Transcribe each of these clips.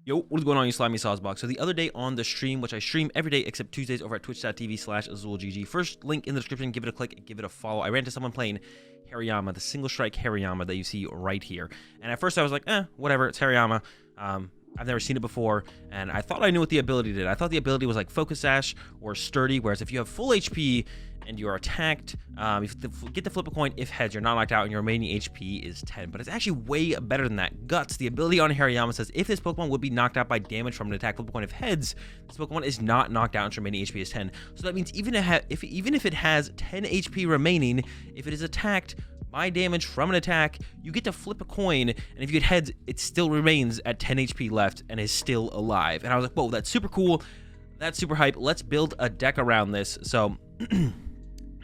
Yo, what is going on, you slimy saucebox? So the other day on the stream, which I stream every day except Tuesdays over at twitch.tv/AzulGG. First link in the description, give it a click, give it a follow. I ran into someone playing Hariyama, the single strike Hariyama that you see right here. And at first I was like, whatever, it's Hariyama. I've never seen it before, and I thought I knew what the ability did. I thought the ability was like Focus Sash or Sturdy, whereas if you have full HP and you are attacked, you get to flip a coin. If heads, you're not knocked out, and your remaining HP is 10. But it's actually way better than that. Guts, the ability on Hariyama says if this Pokemon would be knocked out by damage from an attack, flip a coin. If heads, this Pokemon is not knocked out, and its remaining HP is 10. So that means even if it has 10 HP remaining, if it is attacked by damage from an attack, you get to flip a coin, and if you get heads, it still remains at 10 HP left and is still alive. And I was like, whoa, that's super cool. That's super hype. Let's build a deck around this. So shout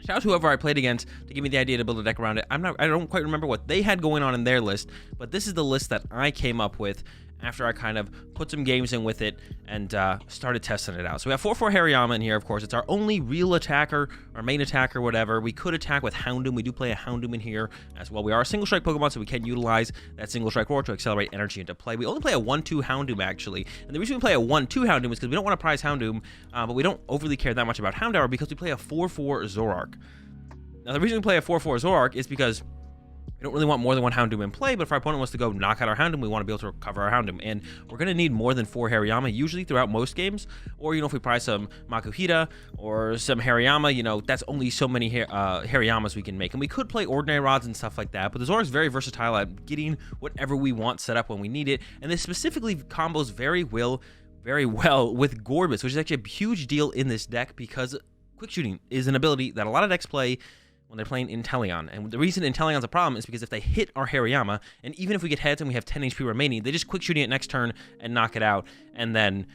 out to whoever I played against to give me the idea to build a deck around it. I don't quite remember what they had going on in their list, but this is the list that I came up with after I kind of put some games in with it and started testing it out. So we have 4/4 Hariyama in here, of course. It's our only real attacker, our main attacker, whatever. We could attack with Houndoom. We do play a Houndoom in here as well. We are a single strike Pokemon, so we can utilize that single strike roar to accelerate energy into play. We only play a 1/2 Houndoom, actually. And the reason we play a 1/2 Houndoom is because we don't want to prize Houndoom, but we don't overly care that much about Houndour because we play a 4/4 Zoroark. Now, the reason we play a 4/4 Zoroark is because we don't really want more than one Houndoom in play, but if our opponent wants to go knock out our Houndoom, we want to be able to recover our Houndoom. And we're going to need more than 4 Hariyama, usually throughout most games. Or, if we prize some Makuhita or some Hariyama, that's only so many Hariyamas we can make. And we could play Ordinary Rods and stuff like that, but the Zoroark is very versatile at getting whatever we want set up when we need it. And this specifically combos very well with Gorbis, which is actually a huge deal in this deck because Quick Shooting is an ability that a lot of decks play when they're playing Inteleon. And the reason Inteleon's a problem is because if they hit our Hariyama, and even if we get heads and we have 10 HP remaining, they just Quick Shooting it next turn and knock it out, and then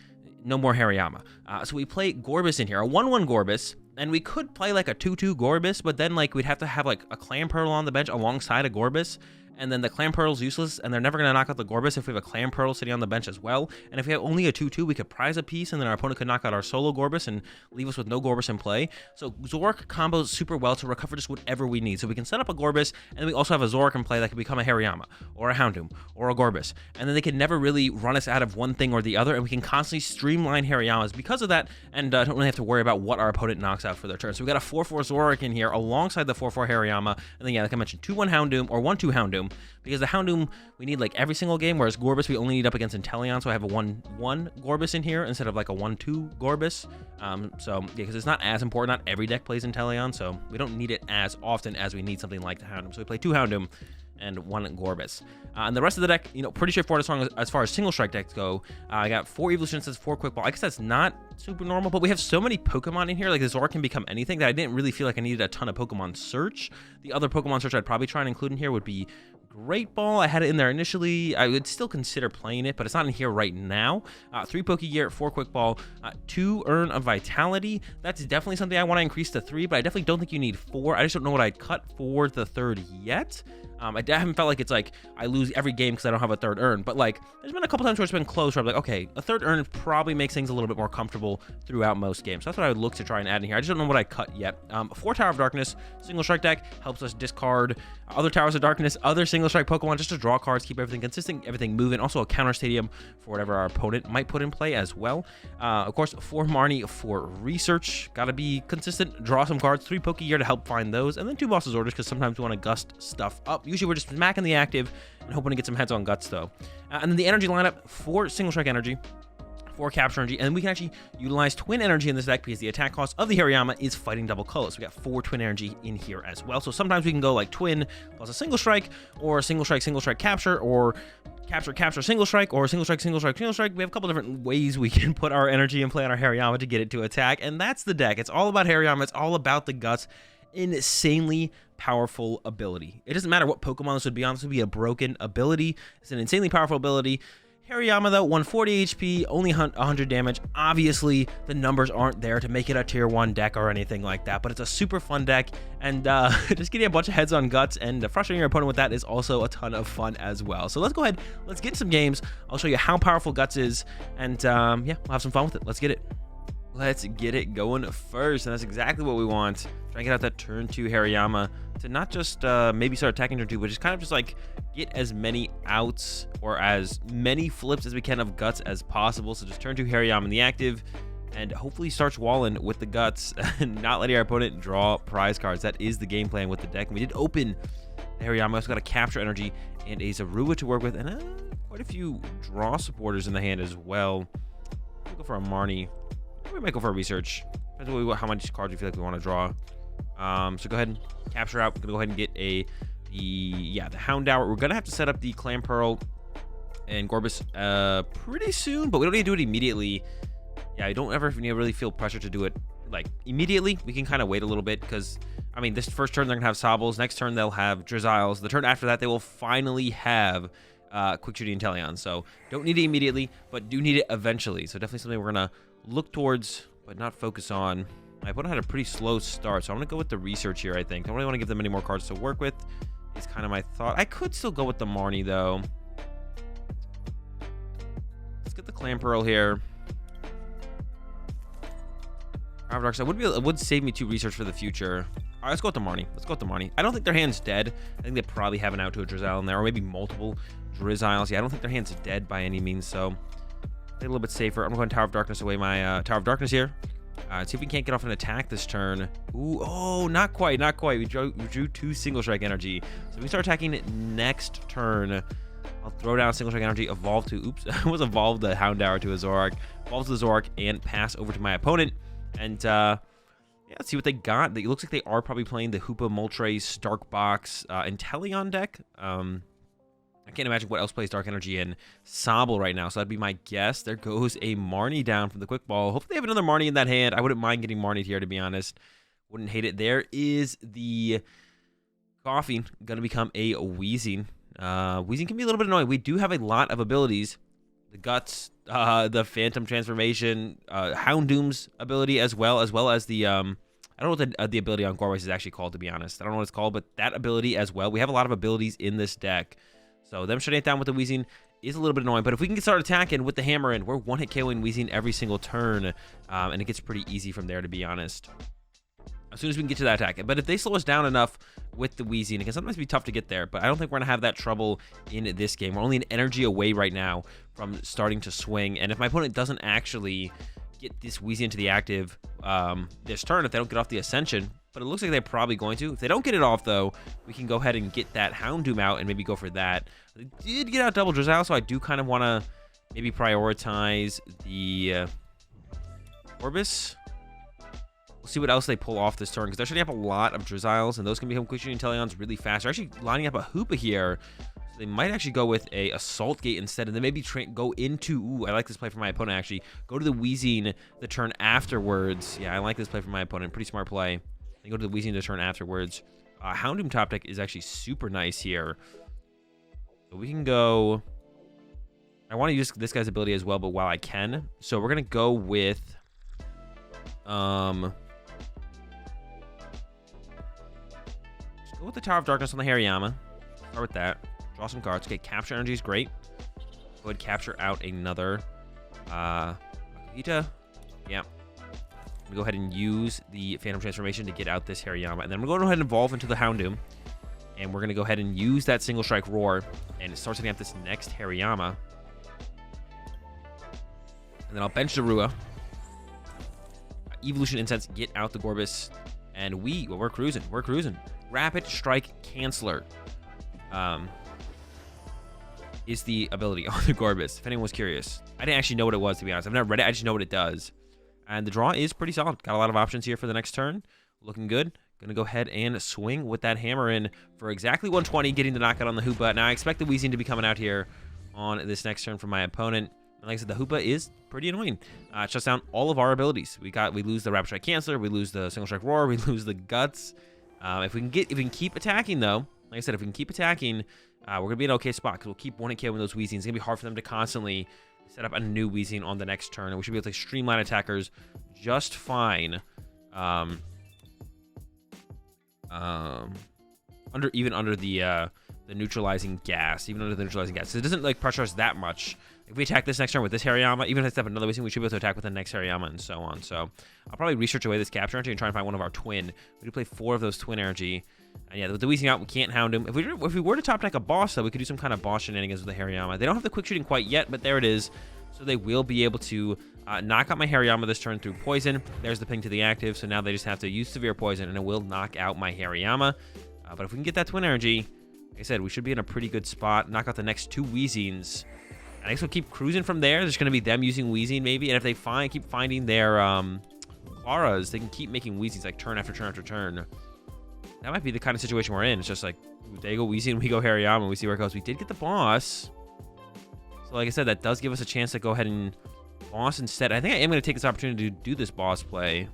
no more Hariyama. So we play Gorbis in here, a 1/1 Gorbis, and we could play like a 2/2 Gorbis, but then we'd have to have like a Clamperl on the bench alongside a Gorbis, and then the Clamperl's useless, and they're never going to knock out the Gorbis if we have a Clamperl sitting on the bench as well. And if we have only a 2/2, we could prize a piece, and then our opponent could knock out our solo Gorbis and leave us with no Gorbis in play. So Zoroark combos super well to recover just whatever we need. So we can set up a Gorbis, and then we also have a Zoroark in play that can become a Hariyama, or a Houndoom, or a Gorbis. And then they can never really run us out of one thing or the other, and we can constantly streamline Hariyamas because of that, and don't really have to worry about what our opponent knocks out for their turn. So we got a 4/4 Zoroark in here alongside the 4/4 Hariyama, and then like I mentioned, 2/1 Houndoom, or 1/2 Houndoom, because the Houndoom we need like every single game, whereas Gorbis we only need up against Inteleon, so I have a 1/1 Gorbis in here instead of like a 1/2 Gorbis. So yeah, because it's not as important, not every deck plays Inteleon, so we don't need it as often as we need something like the Houndoom. So we play 2 Houndoom and 1 Gorbis. And the rest of the deck, pretty straightforward as far as single strike decks go. I got 4 Evolution Senses, 4 Quick Ball. I guess that's not super normal, but we have so many Pokemon in here, like the Zoroark can become anything, that I didn't really feel like I needed a ton of Pokemon search. The other Pokemon search I'd probably try and include in here would be Great Ball. I had it in there initially. I would still consider playing it, but it's not in here right now. 3 Pokegear, 4 Quick Ball, 2 Urn of Vitality. That's definitely something I want to increase to 3, but I definitely don't think you need 4. I just don't know what I'd cut for the 3rd yet. I haven't felt like it's like I lose every game because I don't have a 3rd urn, but like there's been a couple times where it's been close where I'm like, okay, a 3rd urn probably makes things a little bit more comfortable throughout most games. So that's what I would look to try and add in here. I just don't know what I cut yet. 4 Tower of Darkness, single strike deck, helps us discard other Towers of Darkness, other single strike Pokemon, just to draw cards, keep everything consistent, everything moving. Also a counter stadium for whatever our opponent might put in play as well. Of course, 4 Marnie for research. Gotta be consistent, draw some cards, 3 Pokegear to help find those, and then 2 Boss's Orders because sometimes we want to gust stuff up. Usually we're just smacking the active and hoping to get some heads on guts though. And then the energy lineup, 4 single strike energy, 4 capture energy, and then we can actually utilize twin energy in this deck because the attack cost of the Hariyama is fighting double colors. We got 4 twin energy in here as well. So sometimes we can go like twin plus a single strike, or single strike capture, or capture single strike, or single strike single strike. We have a couple different ways we can put our energy and play on our Hariyama to get it to attack, and that's the deck. It's all about Hariyama. It's all about the guts. Insanely powerful ability. It doesn't matter what Pokemon this would be on. This would be a broken ability. It's an insanely powerful ability. Hariyama though, 140 HP, only 100 damage. Obviously, the numbers aren't there to make it a tier 1 deck or anything like that, but it's a super fun deck, and just getting a bunch of heads on guts and frustrating your opponent with that is also a ton of fun as well. So let's go ahead, let's get some games. I'll show you how powerful guts is, and yeah, we'll have some fun with it. Let's get it. Let's get it going first, and that's exactly what we want. Try and get out that turn 2 Hariyama to not just maybe start attacking turn 2, but just kind of just like get as many outs or as many flips as we can of guts as possible. So just turn 2 Hariyama in the active, and hopefully starts walling with the guts and not letting our opponent draw prize cards. That is the game plan with the deck. And we did open the Hariyama. Also got a capture energy and a Zorua to work with, and quite a few draw supporters in the hand as well. We'll go for a Marnie. We might go for a research. Depends on how much cards we feel like we want to draw. So go ahead and capture out. We're gonna go ahead and get the Houndour. We're gonna have to set up the Clam Pearl and Gorbis pretty soon, but we don't need to do it immediately. Yeah, I don't ever really feel pressure to do it like immediately. We can kind of wait a little bit because I mean, this first turn they're gonna have Sobbles. Next turn they'll have Drizzles. The turn after that they will finally have Quick Shooting Inteleon. So don't need it immediately, but do need it eventually. So definitely something we're gonna look towards, but not focus on. My opponent had a pretty slow start, so I'm gonna go with the research here. I think I don't really want to give them any more cards to work with. Is kind of my thought. I could still go with the Marnie though. Let's get the Clam Pearl here. It would save me 2 research for the future. All right, let's go with the Marnie. I don't think their hand's dead. I think they probably have an out to a Drizzile in there, or maybe multiple Drizziles. Yeah, I don't think their hand's dead by any means, so play a little bit safer. I'm going to Tower of Darkness away my Tower of Darkness here. Let's see if we can't get off an attack this turn. Ooh, oh, not quite. We drew 2 Single Strike energy. So we start attacking next turn. I'll throw down Single Strike energy, evolve to, oops, I was evolved the Houndour to a Zoroark. Evolve to the Zoroark and pass over to my opponent. And yeah, let's see what they got. It looks like they are probably playing the Hoopa, Moltres, DarkBox, Inteleon deck. I can't imagine what else plays Dark Energy in Sobble right now, so that'd be my guess. There goes a Marnie down from the quick ball. Hopefully they have another Marnie in that hand. I wouldn't mind getting Marnie here, to be honest. Wouldn't hate it. There is the Coughing, gonna become a Wheezing. Wheezing can be a little bit annoying. We do have a lot of abilities. The Guts, the Phantom Transformation, Houndoom's ability, as well as the I don't know what the ability on Gorbis is actually called, to be honest. I don't know what it's called, but that ability as well. We have a lot of abilities in this deck. So them shutting it down with the Wheezing is a little bit annoying. But if we can start attacking with the Hammer in, we're one-hit KOing Wheezing every single turn. And it gets pretty easy from there, to be honest. As soon as we can get to that attack. But if they slow us down enough with the Wheezing, it can sometimes be tough to get there. But I don't think we're going to have that trouble in this game. We're only an energy away right now from starting to swing. And if my opponent doesn't actually get this Wheezing into the active this turn, if they don't get off the Ascension, but it looks like they're probably going to. If they don't get it off, though, we can go ahead and get that Houndoom out and maybe go for that. They did get out double Drizzile, so I do kind of want to maybe prioritize the Gorbis. We'll see what else they pull off this turn, because they're shutting up a lot of Drizziles, and those can become Quick Shooting Inteleons really fast. They're actually lining up a Hoopa here, so they might actually go with a Assault Gate instead, and then maybe go into, ooh, I like this play for my opponent, actually. Go to the Wheezing the turn afterwards. Yeah, I like this play for my opponent. Pretty smart play. Then go to the Wheezing the turn afterwards. Houndoom top deck is actually super nice here. So we can go... I want to use this guy's ability as well, but while I can. So we're going to go with... Let's go with the Tower of Darkness on the Hariyama. Start with that. Draw some cards. Okay, Capture Energy is great. Go ahead, capture out another Akita. Yeah. I'm going to go ahead and use the Phantom Transformation to get out this Hariyama. And then we're going to go ahead and evolve into the Houndoom. And we're going to go ahead and use that Single Strike Roar. And start setting up this next Hariyama. And then I'll bench Zorua. Evolution Incense, get out the Gorbis. And we're cruising. We're cruising. Rapid Strike Canceller is the ability on the Gorbis, if anyone was curious. I didn't actually know what it was, to be honest. I've never read it. I just know what it does. And the draw is pretty solid. Got a lot of options here for the next turn. Looking good. Gonna go ahead and swing with that Hammer in for exactly 120, getting the knockout on the Hoopa. Now, I expect the Wheezing to be coming out here on this next turn from my opponent. And like I said, the Hoopa is pretty annoying. It shuts down all of our abilities. We lose the Rapid Strike Canceller, we lose the Single Strike Roar, we lose the Guts. If we can keep attacking, though, like I said, if we can keep attacking, we're gonna be in an okay spot, because we'll keep 1-hit KOing those Wheezings. It's gonna be hard for them to constantly set up a new Wheezing on the next turn, and we should be able to streamline attackers just fine. Under the the neutralizing gas, even under the neutralizing gas. So it doesn't like pressure us that much. If we attack this next turn with this Hariyama, even if it's another Weezing, we should be able to attack with the next Hariyama and so on. So I'll probably research away this capture energy and try and find one of our twin. We do play 4 of those twin energy. And yeah, with the Weezing out, we can't hound him. If we were to top deck a boss, though, we could do some kind of boss shenanigans with the Hariyama. They don't have the quick shooting quite yet, but there it is. So they will be able to knock out my Hariyama this turn through poison. There's the ping to the active. So now they just have to use severe poison, and it will knock out my Hariyama. But if we can get that twin energy, like I said, we should be in a pretty good spot. Knock out the next 2 Weezings. And I guess we'll keep cruising from there. There's going to be them using Weezing maybe. And if they keep finding their Claras, they can keep making Weezings like turn after turn after turn. That might be the kind of situation we're in. It's just like, they go Weezing, we go Hariyama, and we see where it goes. We did get the boss. So like I said, that does give us a chance to go ahead and boss instead. I think I am going to take this opportunity to do this boss play.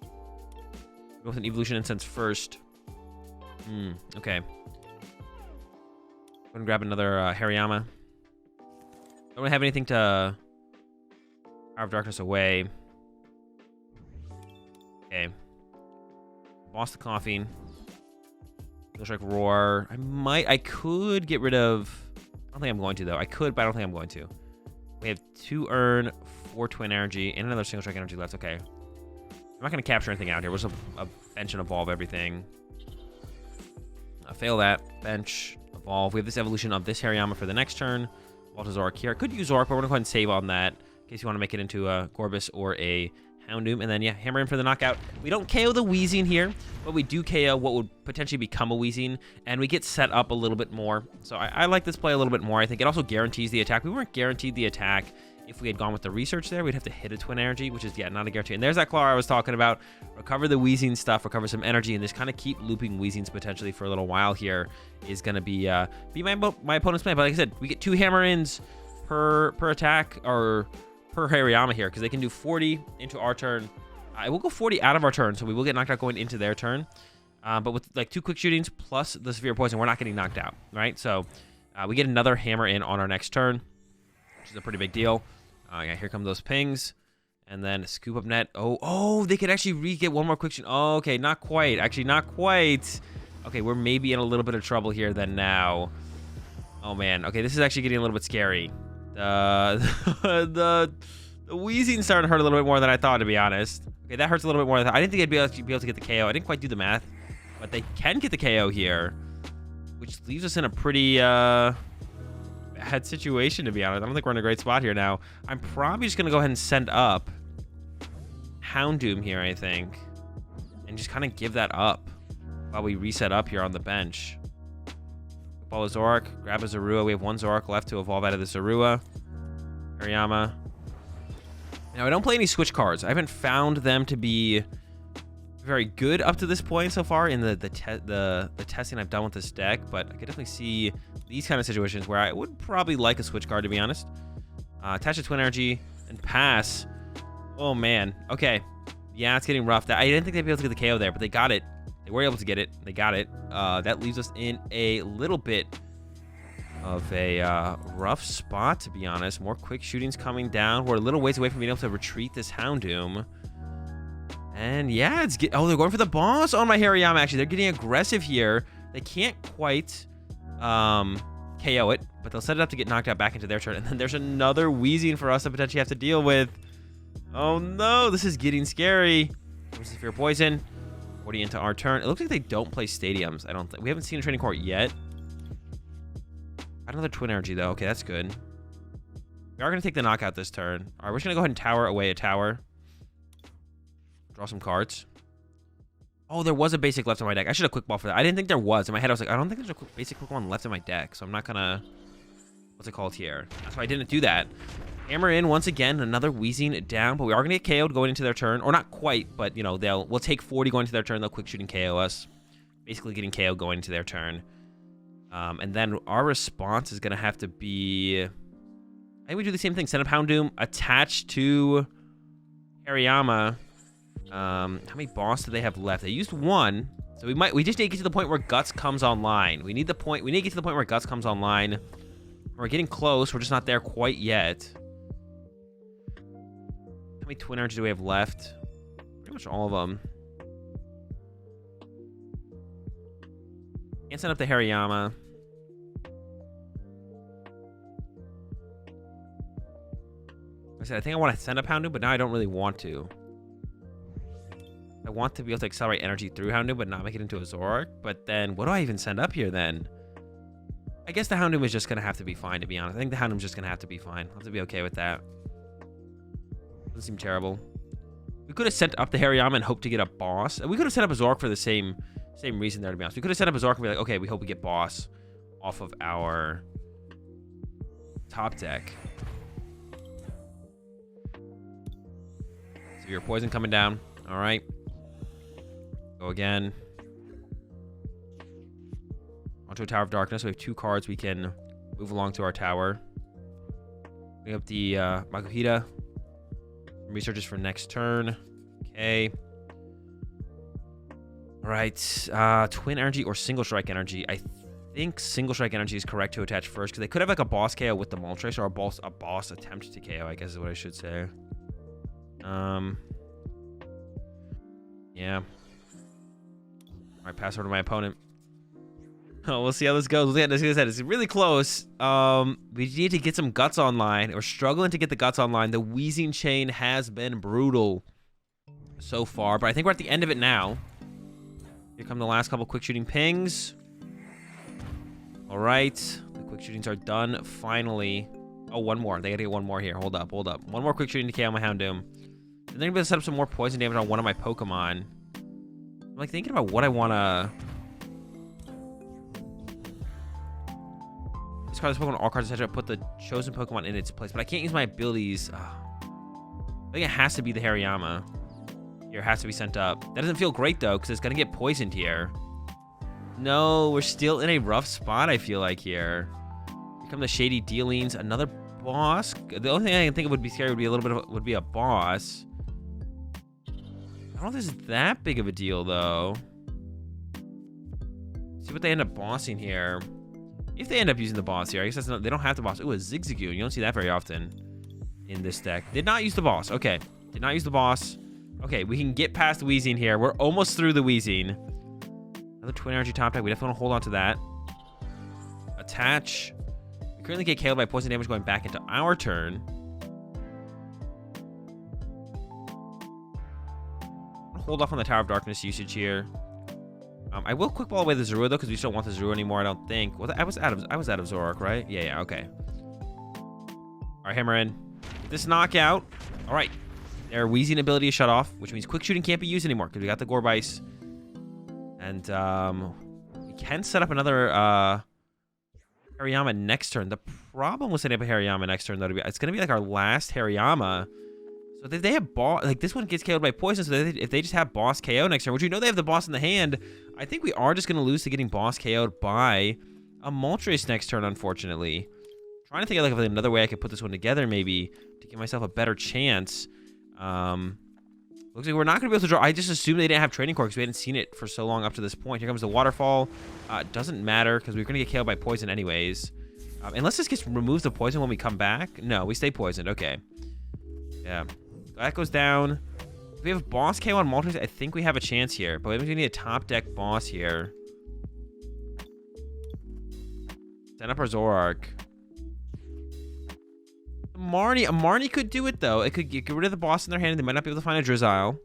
Go with an Evolution Incense first. Okay. Go ahead and grab another Hariyama. Don't really have anything to Power of Darkness away. Okay. Boss the Coughing. Strike Roar. I could get rid of... I don't think I'm going to, though. I could, but I don't think I'm going to. We have 2 Earn, 4 Twin Energy, and another Single Strike Energy left. Okay. I'm not going to capture anything out here. We'll just bench and evolve everything. Fail that. Bench. Evolve. We have this evolution of this Hariyama for the next turn. Vault Zorak here. I could use Zorak, but we're going to go ahead and save on that in case you want to make it into a Gorbis or a Houndoom. And then, yeah, hammer in for the knockout. We don't KO the Weezing here, but we do KO what would potentially become a Weezing, and we get set up a little bit more. So I like this play a little bit more. I think it also guarantees the attack. We weren't guaranteed the attack. If we had gone with the research there, we'd have to hit a twin energy, which is, yeah, not a guarantee. And there's that Clara I was talking about. Recover the Weezing stuff, recover some energy, and just kind of keep looping Weezings potentially for a little while here is going to be my opponent's plan. But like I said, we get 2 hammer-ins per attack, or per Hariyama here, because they can do 40 into our turn. I will go 40 out of our turn, so we will get knocked out going into their turn. But with like 2 quick shootings plus the severe poison, we're not getting knocked out, right? So we get another hammer in on our next turn, which is a pretty big deal. Yeah, here come those pings. And then scoop up net. Oh, they could actually get one more quick shoot. Oh, okay, not quite. Actually, not quite. Okay, we're maybe in a little bit of trouble here then now. Oh, man. Okay, this is actually getting a little bit scary. The Weezing started to hurt a little bit more than I thought, to be honest. Okay, that hurts a little bit more than I thought. I didn't think they'd be able to get the KO. I didn't quite do the math. But they can get the KO here, which leaves us in a pretty bad situation, to be honest. I don't think we're in a great spot here now. I'm probably just going to go ahead and send up Houndoom here, I think, and just kind of give that up while we reset up here on the bench. Ball a Zorak, grab a Zorua. We have 1 Zorak left to evolve out of the Zorua. Hariyama. Now, I don't play any switch cards. I haven't found them to be very good up to this point so far in the testing I've done with this deck, but I could definitely see these kind of situations where I would probably like a switch card, to be honest. Attach a Twin Energy and pass. Oh, man. Okay. Yeah, it's getting rough. I didn't think they'd be able to get the KO there, but they got it. They were able to get it. They got it. That leaves us in a little bit of a rough spot, to be honest. More quick shootings coming down. We're a little ways away from being able to retreat this Houndoom. And yeah, oh, they're going for the boss on my Hariyama, actually. They're getting aggressive here. They can't quite KO it, but they'll set it up to get knocked out back into their turn. And then there's another Weezing for us to potentially have to deal with. Oh no, this is getting scary. Where's the Fear Poison? 40 into our turn. It looks like they don't play stadiums. I don't think we haven't seen a training court yet. Another Twin Energy though. Okay, that's good. We are gonna take the knockout this turn. All right, we're just gonna go ahead and tower away a tower. Draw some cards. Oh, there was a basic left on my deck. I should have quick ball for that. I didn't think there was. In my head, I was like, I don't think there's a basic quick one left in my deck, so I'm not gonna. What's it called here? That's why I didn't do that. Hammer in once again. Another Weezing down, but we are gonna get KO'd going into their turn, or not quite, but you know we'll take 40 going into their turn. They'll quick shoot and KO us, basically getting KO going into their turn. And then our response is gonna have to be. I think we do the same thing. Send up Houndoom, attach to Hariyama. How many boss do they have left? They used 1, so we just need to get to the point where Guts comes online. We need to get to the point where Guts comes online. We're getting close. We're just not there quite yet. How many Twin Energy do we have left? Pretty much all of them. Can't send up the Hariyama. I think I want to send up Houndoom, but now I don't really want to. I want to be able to accelerate energy through Houndoom, but not make it into a Zoroark. But then, what do I even send up here then? I guess the Houndoom is just going to have to be fine, to be honest. I think the Houndoom's just going to have to be fine. I'll have to be okay with that. Doesn't seem terrible. We could have sent up the Hariyama and hoped to get a boss. We could have set up a Zoroark for the same reason there, to be honest. We could have set up a Zoroark and be like, okay, we hope we get boss off of our top deck. So your poison coming down. All right. Go again. Onto a Tower of Darkness. We have 2 cards we can move along to our tower. Bring up the Makuhita. Researches for next turn. Okay. All right. Twin Energy or Single Strike Energy. I think Single Strike Energy is correct to attach first, because they could have like a boss KO with the Moltres, or a boss attempt to KO, I guess is what I should say. Yeah. All right, pass over to my opponent. Oh, we'll see how this goes. Like I said, it's really close. We need to get some guts online. We're struggling to get the guts online. The Wheezing chain has been brutal so far, but I think we're at the end of it now. Here come the last couple quick shooting pings. All right, the quick shootings are done finally. Oh, one more. They gotta get one more here. Hold up. One more quick shooting to KO my Houndoom. And then I'm gonna set up some more poison damage on one of my Pokemon. I'm like thinking about what I wanna. Discard this Pokemon, all cards, etc. Put the chosen Pokemon in its place, but I can't use my abilities. I think it has to be the Hariyama. Here, it has to be sent up. That doesn't feel great though, because it's gonna get poisoned here. No, we're still in a rough spot, I feel like here. Here come the Shady Dealings, another boss. The only thing I can think of would be scary would be a little bit of would be a boss. I don't know if this is that big of a deal though. Let's see what they end up bossing here. If they end up using the boss here, I guess that's not, they don't have the boss. Ooh, a Zigzagoon. You don't see that very often in this deck. Did not use the boss. Okay. Did not use the boss. Okay, we can get past Wheezing here. We're almost through the Wheezing. Another Twin Energy top deck. We definitely want to hold on to that. Attach. We currently get KO'd by poison damage going back into our turn. I'll hold off on the Tower of Darkness usage here. I will quick ball away the Zorua though, because we just don't want the Zorua anymore, I don't think. Well, I was out of Zoroark, right? Yeah, okay. All right, hammer in. Get this knockout. All right. Their Wheezing ability is shut off, which means quick shooting can't be used anymore because we got the Gourbice. And we can set up another Hariyama next turn. The problem with setting up a Hariyama next turn, though, it's going to be like our last Hariyama. So if they have boss, like this one gets KO'd by poison, so if they just have boss KO next turn, which we know they have the boss in the hand, I think we are just going to lose to getting boss KO'd by a Moltres next turn, unfortunately. Trying to think of like another way I could put this one together, maybe, to give myself a better chance. Looks like we're not going to be able to draw. I just assumed they didn't have Training Core because we hadn't seen it for so long up to this point. Here comes the Waterfall. Doesn't matter because we're going to get KO'd by poison anyways. Unless this gets removes the poison when we come back. No, we stay poisoned. Okay. Yeah. That goes down. If we have boss KO on Moltres, I think we have a chance here. But we need a top deck boss here. Send up our Zoroark. A Marnie could do it though. It could get rid of the boss in their hand. They might not be able to find a Drizzile.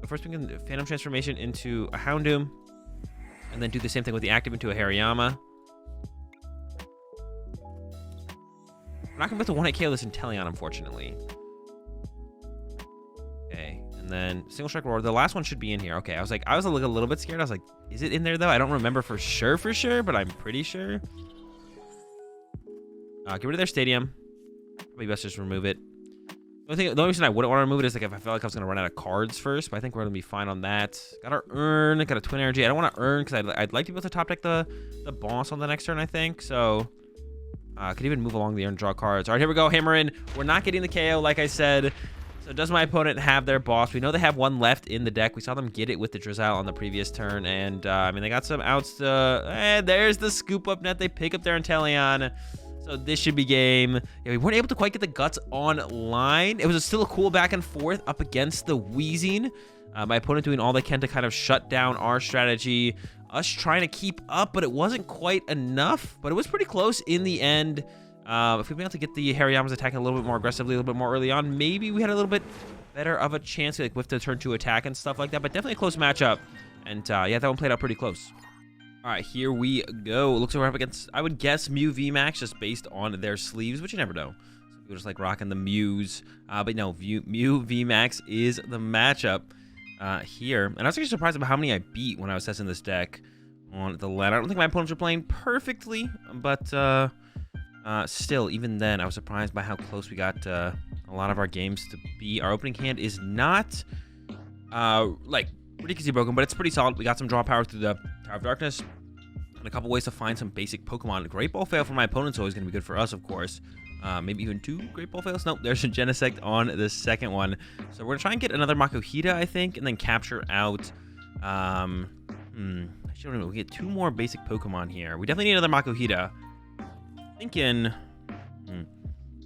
But first we can Phantom Transformation into a Houndoom. And then do the same thing with the active into a Hariyama. We're not going to be able to one-hit KO this Inteleon, unfortunately. Okay, and then Single Strike Roar. The last one should be in here. Okay, I was a little bit scared. I was like, is it in there though? I don't remember for sure, but I'm pretty sure. Get rid of their stadium. Probably best just remove it. The only reason I wouldn't want to remove it is like if I felt like I was going to run out of cards first, but I think we're going to be fine on that. Got our Urn, got a Twin Energy. I don't want to Urn because I'd like to be able to top deck the boss on the next turn, I think. So, could even move along the Urn, draw cards. All right, here we go, hammer in. We're not getting the KO, like I said. So does my opponent have their boss? We know they have one left in the deck. We saw them get it with the Drizzile on the previous turn. And, I mean, they got some outs to... there's the Scoop Up Net. They pick up their Inteleon. So this should be game. Yeah, we weren't able to quite get the guts online. It was still a cool back and forth up against the Wheezing. My opponent doing all they can to kind of shut down our strategy. Us trying to keep up, but it wasn't quite enough. But it was pretty close in the end. If we'd been able to get the Hariyama's attacking a little bit more aggressively, a little bit more early on, maybe we had a little bit better of a chance like with the turn 2 attack and stuff like that. But definitely a close matchup. And yeah, that one played out pretty close. All right, here we go. Looks like we're up against, I would guess, Mew VMAX just based on their sleeves, which you never know. So people just like rocking the Mews. But no, Mew VMAX is the matchup here. And I was actually surprised about how many I beat when I was testing this deck on the ladder. I don't think my opponents were playing perfectly, but still, even then, I was surprised by how close we got a lot of our games to be. Our opening hand is not like ridiculously broken, but it's pretty solid. We got some draw power through the Tower of Darkness and a couple ways to find some basic Pokemon. A Great Ball fail for my opponent's always going to be good for us, of course. Maybe even 2 Great Ball fails. Nope, there's a Genesect on the second one. So we're going to try and get another Makuhita, I think, and then capture out... actually, don't know. We get 2 more basic Pokemon here. We definitely need another Makuhita. Thinking... I'm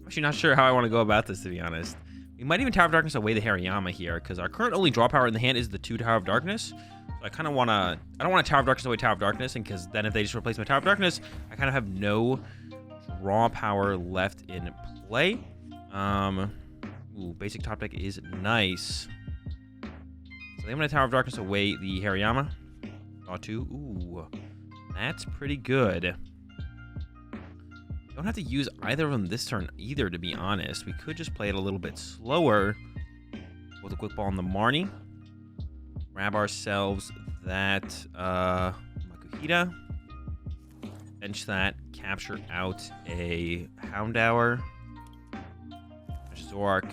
actually not sure how I want to go about this, to be honest. We might even Tower of Darkness away the Hariyama here, because our current only draw power in the hand is the 2 Tower of Darkness. So I kind of want to... I don't want to Tower of Darkness away Tower of Darkness, and because then if they just replace my Tower of Darkness, I kind of have no draw power left in play. Ooh, basic top deck is nice. So I'm going to Tower of Darkness away the Hariyama. Draw 2. Ooh, that's pretty good. Don't have to use either of them this turn either, to be honest. We could just play it a little bit slower with a quick ball on the Marnie. Grab ourselves that Makuhita. Bench that. Capture out a Houndour. Zoroark.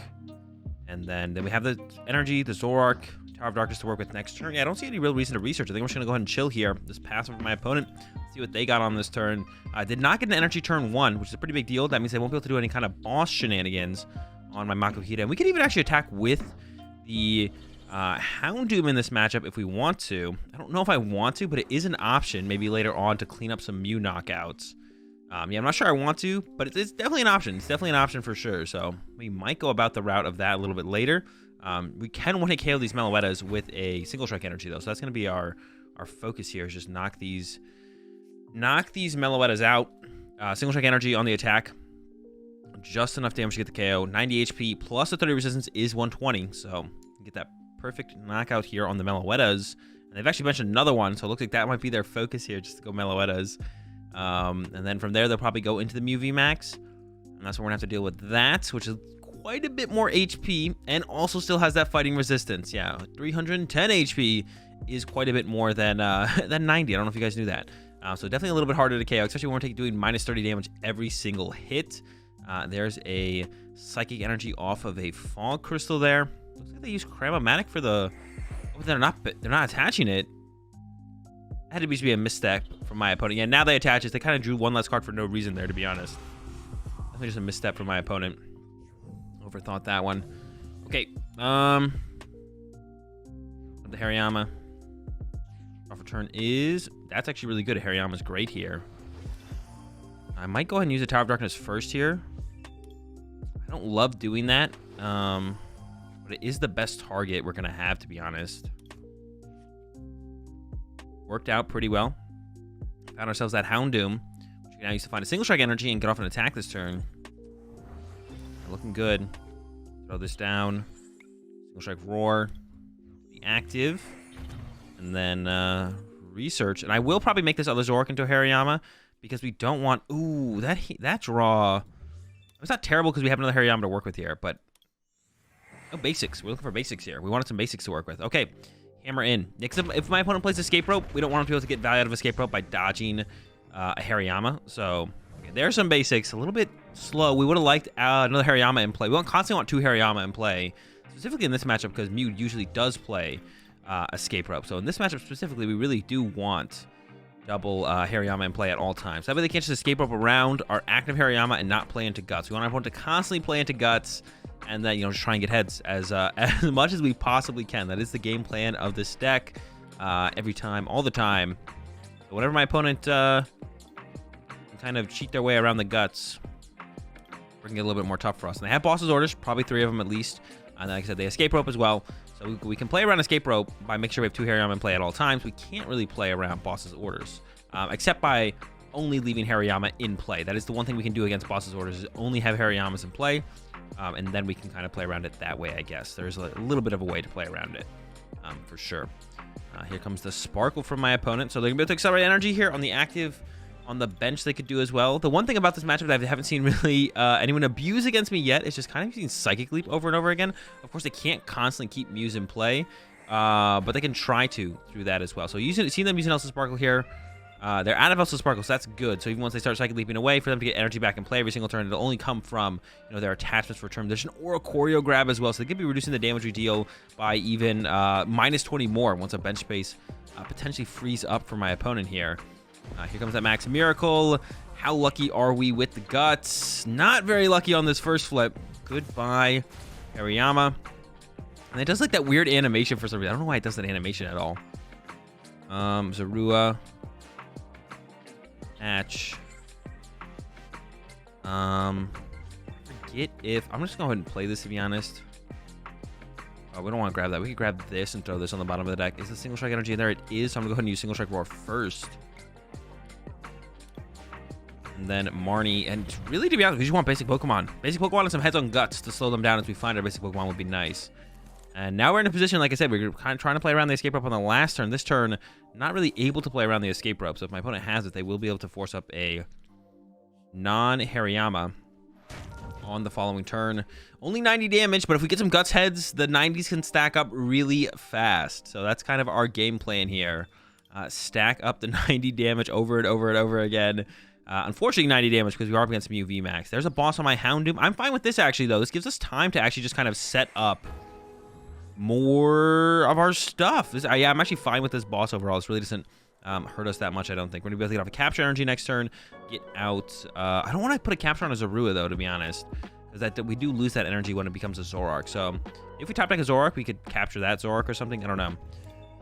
And then we have the energy, the Zoroark, Tower of Darkness to work with next turn. Yeah, I don't see any real reason to research. I think I'm just going to go ahead and chill here. Just pass over my opponent. See what they got on this turn. Did not get an energy turn 1, which is a pretty big deal. That means they won't be able to do any kind of boss shenanigans on my Makuhita. And we could even actually attack with the Houndoom in this matchup if we want to. I don't know if I want to, but it is an option maybe later on to clean up some Mew knockouts. Yeah, I'm not sure I want to, but it's definitely an option. It's definitely an option for sure. So we might go about the route of that a little bit later. We can want to KO these Meloettas with a single strike energy though. So that's going to be our focus here, is just knock these Meloettas out. Single strike energy on the attack. Just enough damage to get the KO. 90 HP plus the 30 resistance is 120. So get that perfect knockout here on the Meloettas. And they've actually mentioned another one, so it looks like that might be their focus here, just to go Meloettas. And then from there, they'll probably go into the Mew VMAX. And that's when we're going to have to deal with that, which is quite a bit more HP and also still has that fighting resistance. Yeah, 310 HP is quite a bit more than 90. I don't know if you guys knew that. So definitely a little bit harder to KO, especially when we're doing minus 30 damage every single hit. There's a Psychic Energy off of a Fog Crystal there. Looks like they use Cramomatic for the... Oh, they're not attaching it. That had to be a misstep from my opponent. Yeah, now they attach it. They kind of drew one less card for no reason there, to be honest. Definitely just a misstep from my opponent. Overthought that one. Okay. The Hariyama. Off return is... That's actually really good. Hariyama's great here. I might go ahead and use the Tower of Darkness first here. I don't love doing that. But it is the best target we're going to have, to be honest. Worked out pretty well. Found ourselves that Houndoom, which we can now use to find a single strike energy and get off an attack this turn. Looking good. Throw this down. Single strike roar. Be active. And then research. And I will probably make this other Zoroark into a Hariyama because we don't want... Ooh, that draw... It's not terrible because we have another Hariyama to work with here, but... Oh, basics. We're looking for basics here. We wanted some basics to work with. Okay. Hammer in. Next, if my opponent plays Escape Rope, we don't want him to be able to get value out of Escape Rope by dodging a Hariyama. So, okay, there are some basics. A little bit slow. We would have liked another Hariyama in play. We constantly want 2 Hariyama in play. Specifically in this matchup, because Mew usually does play Escape Rope. So in this matchup specifically, we really do want double Hariyama in play at all times. That way they can't just Escape Rope around our active Hariyama and not play into Guts. We want our opponent to constantly play into Guts, and then, just try and get heads as much as we possibly can. That is the game plan of this deck every time, all the time. So whenever my opponent can kind of cheat their way around the Guts, we're going to get a little bit more tough for us. And they have Boss's Orders, probably 3 of them at least. And like I said, they Escape Rope as well. So we can play around Escape Rope by making sure we have 2 Hariyama in play at all times. We can't really play around Boss's Orders, except by only leaving Hariyama in play. That is the one thing we can do against bosses' orders, is only have Hariyamas in play, and then we can kind of play around it that way, I guess. There's a little bit of a way to play around it, for sure. Here comes the Sparkle from my opponent. So they're going to be able to accelerate energy here on the active. On the bench, they could do as well. The one thing about this matchup that I haven't seen really anyone abuse against me yet is just kind of using Psychic Leap over and over again. Of course, they can't constantly keep Mews in play, but they can try to through that as well. So seeing them using Elsa Sparkle here, they're out of Elsa Sparkle, so that's good. So even once they start Psychic Leaping away, for them to get energy back in play every single turn, it'll only come from their attachments for turn position or a Choreo Grab as well. So they could be reducing the damage we deal by even minus 20 more once a bench space potentially frees up for my opponent here. Here comes that Max Miracle. How lucky are we with the guts? Not very lucky on this first flip. Goodbye, Hariyama. And it does like that weird animation for some reason. I don't know why it does that animation at all. Zorua. Hatch. Forget if... I'm just going to go ahead and play this, to be honest. Oh, we don't want to grab that. We could grab this and throw this on the bottom of the deck. Is the Single Strike Energy in there? It is. So I'm going to go ahead and use Single Strike Roar first. And then Marnie. And really, to be honest, we just want basic Pokemon. Basic Pokemon and some heads on guts to slow them down as we find our basic Pokemon would be nice. And now we're in a position, like I said, we're kind of trying to play around the escape rope on the last turn. This turn, not really able to play around the escape rope. So if my opponent has it, they will be able to force up a non-Hariyama on the following turn. Only 90 damage, but if we get some guts heads, the 90s can stack up really fast. So that's kind of our game plan here. Stack up the 90 damage over and over and over again. Unfortunately, 90 damage because we are up against Mew VMAX. There's a boss on my Houndoom. I'm fine with this, actually, though. This gives us time to actually just kind of set up more of our stuff. Yeah, I'm actually fine with this boss overall. This really doesn't hurt us that much, I don't think. We're going to be able to get off a Capture Energy next turn. Get out... I don't want to put a Capture on a Zorua, though, to be honest. Because we do lose that energy when it becomes a Zoroark. So if we top deck a Zoroark, we could capture that Zoroark or something. I don't know.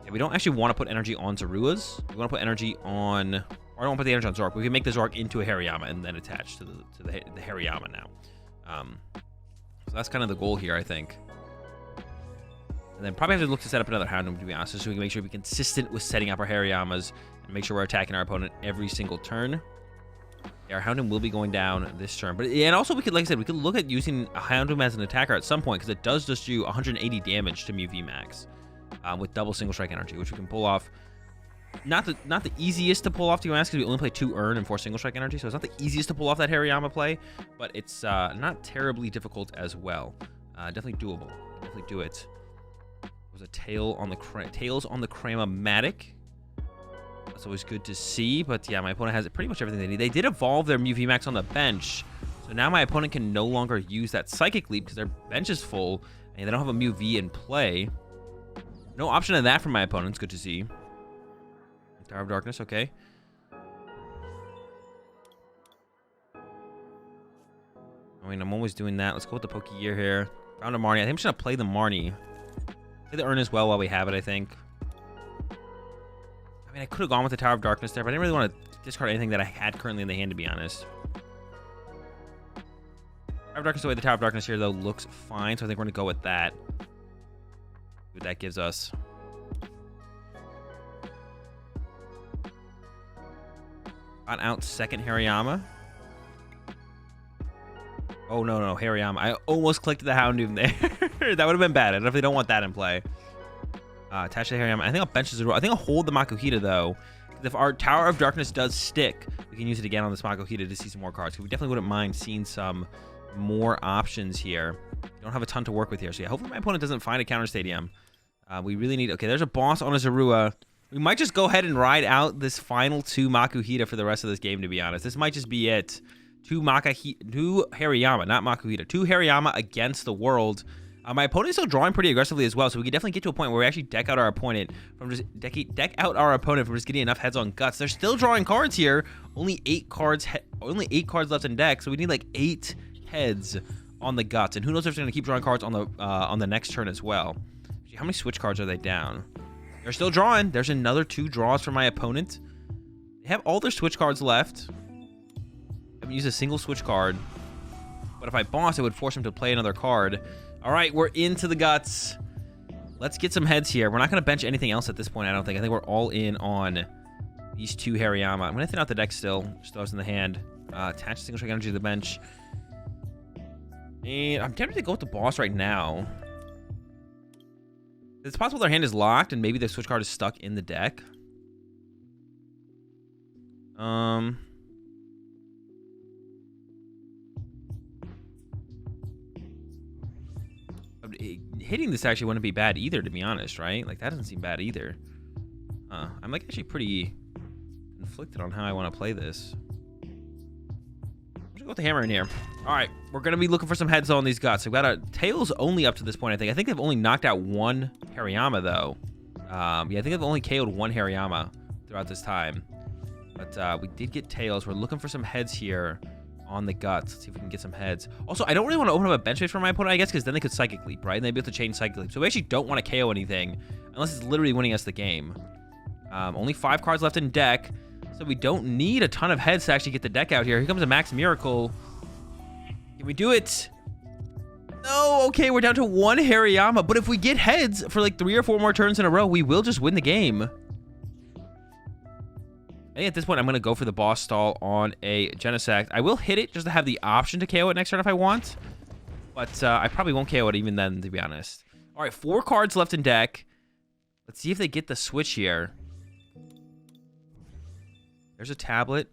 Yeah, we don't actually want to put energy on Zoruas. We want to put energy on... Or I don't want to put the energy on Zoroark. We can make the Zoroark into a Hariyama and then attach to the Hariyama now. So that's kind of the goal here, I think. And then probably have to look to set up another Houndoom, to be honest, so we can make sure we're consistent with setting up our Hariyamas and make sure we're attacking our opponent every single turn. Yeah, our Houndoom will be going down this turn. But and also we could, like I said, we could look at using a Houndoom as an attacker at some point because it does just do 180 damage to Mew VMAX with double Single Strike Energy, which we can pull off. Not the easiest to pull off, to be honest, because we only play 2 Earn and 4 Single Strike Energy, so it's not the easiest to pull off that Hariyama play, but it's not terribly difficult as well. Definitely doable. Definitely do it. There's a tails on the Cram-O-Matic. That's always good to see, but yeah, my opponent has pretty much everything they need. They did evolve their Mew VMAX on the bench, so now my opponent can no longer use that Psychic Leap because their bench is full, and they don't have a Mew V in play. No option of that from my opponent. It's good to see. Tower of Darkness, okay. I mean, I'm always doing that. Let's go with the Pokegear here. Found a Marnie. I think I'm just going to play the Marnie. Play the Earn as well while we have it, I think. I mean, I could have gone with the Tower of Darkness there, but I didn't really want to discard anything that I had currently in the hand, to be honest. Tower of Darkness, the way the Tower of Darkness here, though, looks fine, so I think we're going to go with that. See what that gives us. Got out second Hariyama. Oh, no, Hariyama. I almost clicked the Houndoom there. That would have been bad. I definitely don't want that in play. Attach to Hariyama. I think I'll bench the Zorua. I think I'll hold the Makuhita, though. If our Tower of Darkness does stick, we can use it again on this Makuhita to see some more cards. We definitely wouldn't mind seeing some more options here. We don't have a ton to work with here. So yeah, hopefully my opponent doesn't find a counter stadium. We really need... Okay, there's a boss on a Zorua. We might just go ahead and ride out this final 2 Makuhita for the rest of this game, to be honest. This might just be it. 2 Hariyama, not Makuhita. 2 Hariyama against the world. My opponent is still drawing pretty aggressively as well, so we can definitely get to a point where we actually deck out our opponent from just getting enough heads on guts. They're still drawing cards here. Only 8 cards left in deck, so we need like 8 heads on the guts. And who knows if they're going to keep drawing cards on the next turn as well. How many switch cards are they down? They're still drawing. There's another 2 draws for my opponent. They have all their switch cards left. I haven't used a single switch card. But if I boss, it would force him to play another card. All right, we're into the guts. Let's get some heads here. We're not going to bench anything else at this point, I don't think. I think we're all in on these 2 Hariyama. I'm going to thin out the deck still. Still has in the hand. Attach single strike energy to the bench. And I'm tempted to go with the boss right now. It's possible their hand is locked and maybe the switch card is stuck in the deck. Hitting this actually wouldn't be bad either, to be honest, right? Like, that doesn't seem bad either. I'm like actually pretty conflicted on how I want to play this. I'm gonna go with the hammer in here. All right, we're gonna be looking for some heads on these guts. We've got a tails only up to this point. I think they've only knocked out 1 Hariyama though. Yeah, I think they've only KO'd 1 Hariyama throughout this time. But we did get tails. We're looking for some heads here on the guts. Let's see if we can get some heads. Also, I don't really want to open up a bench space for my opponent, I guess, because then they could Psychic Leap, right? And they'd be able to chain Psychic Leap. So we actually don't want to KO anything unless it's literally winning us the game. Only 5 cards left in deck, so we don't need a ton of heads to actually get the deck out here. Here comes a Max Miracle. Can we do it? No, okay, we're down to 1 Hariyama. But if we get heads for like 3 or 4 more turns in a row, we will just win the game. I think at this point, I'm going to go for the boss stall on a Genesect. I will hit it just to have the option to KO it next turn if I want. But I probably won't KO it even then, to be honest. All right, 4 cards left in deck. Let's see if they get the switch here. There's a tablet.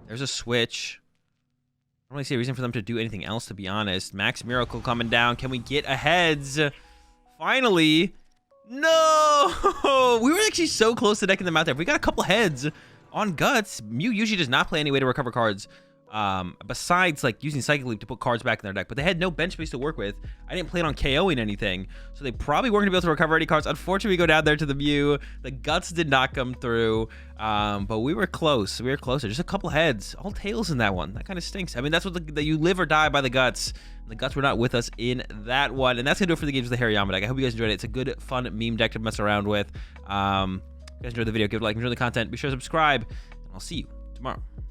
There's a switch. I don't really see a reason for them to do anything else, to be honest. Max Miracle coming down. Can we get a heads? Finally. No! We were actually so close to decking them out there. If we got a couple heads on guts, Mew usually does not play any way to recover cards besides like using Psychic Leap to put cards back in their deck, but they had no bench space to work with. I didn't plan on KOing anything, so they probably weren't gonna be able to recover any cards. Unfortunately, we go down there to the Mew. The guts did not come through, but we were close. We were closer. Just a couple heads. All tails in that one. That kind of stinks. I mean, that's what you live or die by the guts. The guts were not with us in that one, and that's gonna do it for the games of the Hariyama deck. I hope you guys enjoyed it. It's a good, fun meme deck to mess around with. If you guys enjoyed the video, give it a like, enjoy the content, be sure to subscribe, and I'll see you tomorrow.